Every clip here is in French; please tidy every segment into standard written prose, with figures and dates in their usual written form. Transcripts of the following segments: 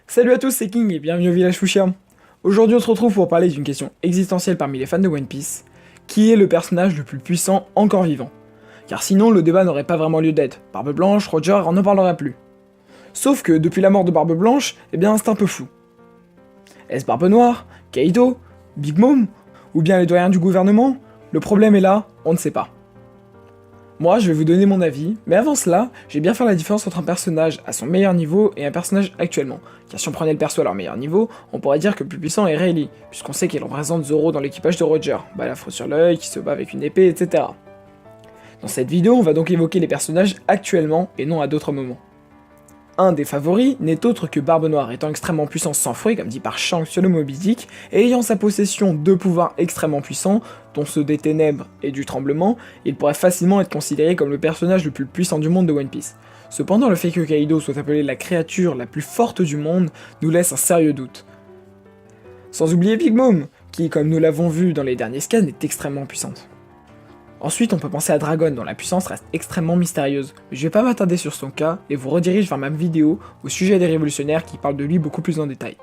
Salut à tous, c'est King et bienvenue au village Fuchsia. Aujourd'hui on se retrouve pour parler d'une question existentielle parmi les fans de One Piece. Qui est le personnage le plus puissant encore vivant? Car sinon le débat n'aurait pas vraiment lieu d'être. Barbe Blanche, Roger, on n'en parlera plus. Sauf que depuis la mort de Barbe Blanche, eh bien c'est un peu flou. Est-ce Barbe Noire, Kaido, Big Mom, ou bien les doyens du gouvernement? Le problème est là, on ne sait pas. Moi, je vais vous donner mon avis, mais avant cela, j'ai bien faire la différence entre un personnage à son meilleur niveau et un personnage actuellement. Car si on prenait le perso à leur meilleur niveau, on pourrait dire que le plus puissant est Rayleigh, puisqu'on sait qu'elle représente Zoro dans l'équipage de Roger, balafre sur l'œil, qui se bat avec une épée, etc. Dans cette vidéo, on va donc évoquer les personnages actuellement et non à d'autres moments. Un des favoris n'est autre que Barbe Noire, étant extrêmement puissant sans fruit, comme dit par Shanks sur le Moby Dick, et ayant sa possession deux pouvoirs extrêmement puissants, dont ceux des ténèbres et du tremblement, il pourrait facilement être considéré comme le personnage le plus puissant du monde de One Piece. Cependant, le fait que Kaido soit appelé la créature la plus forte du monde nous laisse un sérieux doute. Sans oublier Big Mom, qui, comme nous l'avons vu dans les derniers scans, est extrêmement puissante. Ensuite, on peut penser à Dragon, dont la puissance reste extrêmement mystérieuse, mais je vais pas m'attarder sur son cas, et vous redirige vers ma vidéo au sujet des révolutionnaires qui parle de lui beaucoup plus en détail.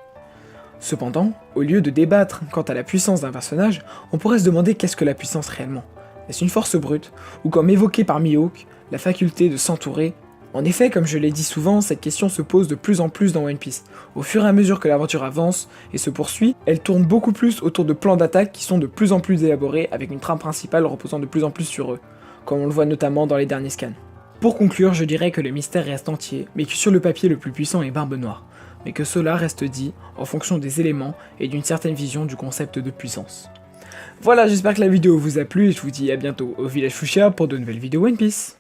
Cependant, au lieu de débattre quant à la puissance d'un personnage, on pourrait se demander qu'est-ce que la puissance réellement. Est-ce une force brute, ou comme évoqué par Mihawk, la faculté de s'entourer? En effet, comme je l'ai dit souvent, cette question se pose de plus en plus dans One Piece. Au fur et à mesure que l'aventure avance et se poursuit, elle tourne beaucoup plus autour de plans d'attaque qui sont de plus en plus élaborés, avec une trame principale reposant de plus en plus sur eux, comme on le voit notamment dans les derniers scans. Pour conclure, je dirais que le mystère reste entier, mais que sur le papier le plus puissant est Barbe Noire, mais que cela reste dit en fonction des éléments et d'une certaine vision du concept de puissance. Voilà, j'espère que la vidéo vous a plu et je vous dis à bientôt au village Fuchsia pour de nouvelles vidéos One Piece.